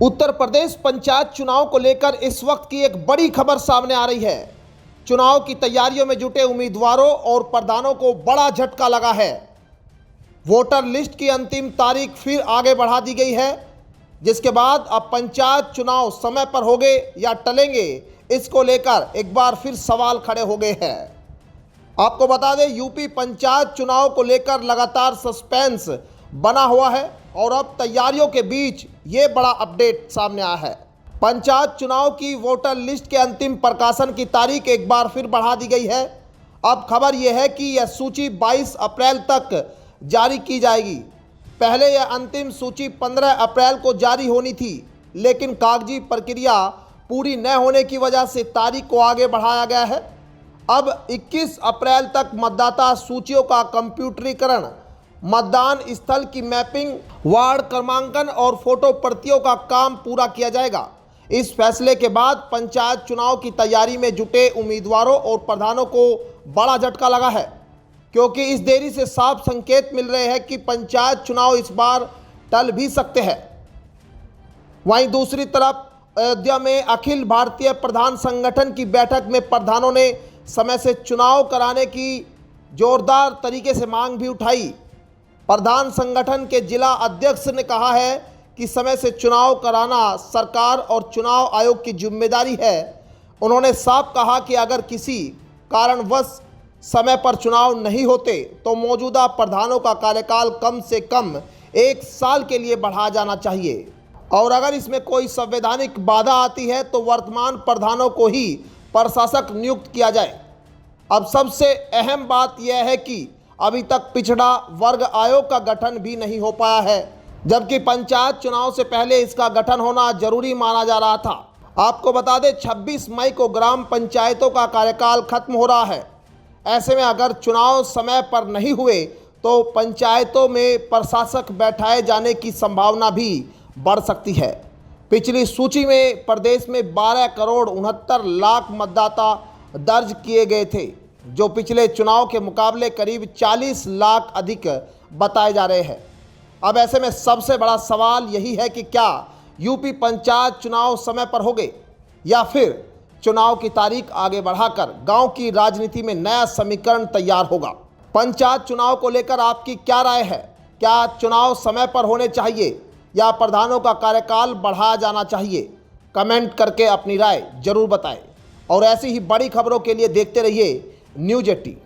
उत्तर प्रदेश पंचायत चुनाव को लेकर इस वक्त की एक बड़ी खबर सामने आ रही है। चुनाव की तैयारियों में जुटे उम्मीदवारों और प्रधानों को बड़ा झटका लगा है। वोटर लिस्ट की अंतिम तारीख फिर आगे बढ़ा दी गई है, जिसके बाद अब पंचायत चुनाव समय पर होंगे या टलेंगे, इसको लेकर एक बार फिर सवाल खड़े हो गए हैं। आपको बता दें, यूपी पंचायत चुनाव को लेकर लगातार सस्पेंस बना हुआ है और अब तैयारियों के बीच ये बड़ा अपडेट सामने आया है। पंचायत चुनाव की वोटर लिस्ट के अंतिम प्रकाशन की तारीख एक बार फिर बढ़ा दी गई है। अब खबर यह है कि यह सूची 22 अप्रैल तक जारी की जाएगी। पहले यह अंतिम सूची 15 अप्रैल को जारी होनी थी, लेकिन कागजी प्रक्रिया पूरी न होने की वजह से तारीख को आगे बढ़ाया गया है। अब 21 अप्रैल तक मतदाता सूचियों का कंप्यूटरीकरण, मतदान स्थल की मैपिंग, वार्ड क्रमांकन और फोटो प्रतियों का काम पूरा किया जाएगा। इस फैसले के बाद पंचायत चुनाव की तैयारी में जुटे उम्मीदवारों और प्रधानों को बड़ा झटका लगा है, क्योंकि इस देरी से साफ संकेत मिल रहे हैं कि पंचायत चुनाव इस बार टल भी सकते हैं। वहीं दूसरी तरफ अयोध्या में अखिल भारतीय प्रधान संगठन की बैठक में प्रधानों ने समय से चुनाव कराने की जोरदार तरीके से मांग भी उठाई। प्रधान संगठन के जिला अध्यक्ष ने कहा है कि समय से चुनाव कराना सरकार और चुनाव आयोग की जिम्मेदारी है। उन्होंने साफ कहा कि अगर किसी कारणवश समय पर चुनाव नहीं होते तो मौजूदा प्रधानों का कार्यकाल कम से कम 1 साल के लिए बढ़ाया जाना चाहिए, और अगर इसमें कोई संवैधानिक बाधा आती है तो वर्तमान प्रधानों को ही प्रशासक नियुक्त किया जाए। अब सबसे अहम बात यह है कि अभी तक पिछड़ा वर्ग आयोग का गठन भी नहीं हो पाया है, जबकि पंचायत चुनाव से पहले इसका गठन होना जरूरी माना जा रहा था। आपको बता दें, 26 मई को ग्राम पंचायतों का कार्यकाल खत्म हो रहा है। ऐसे में अगर चुनाव समय पर नहीं हुए तो पंचायतों में प्रशासक बैठाए जाने की संभावना भी बढ़ सकती है। पिछली सूची में प्रदेश में 12 करोड़ 69 लाख मतदाता दर्ज किए गए थे, जो पिछले चुनाव के मुकाबले करीब 40 लाख अधिक बताए जा रहे हैं। अब ऐसे में सबसे बड़ा सवाल यही है कि क्या यूपी पंचायत चुनाव समय पर होंगे या फिर चुनाव की तारीख आगे बढ़ाकर गांव की राजनीति में नया समीकरण तैयार होगा। पंचायत चुनाव को लेकर आपकी क्या राय है? क्या चुनाव समय पर होने चाहिए या प्रधानों का कार्यकाल बढ़ाया जाना चाहिए? कमेंट करके अपनी राय जरूर बताएं और ऐसी ही बड़ी खबरों के लिए देखते रहिए न्यूज़ 18।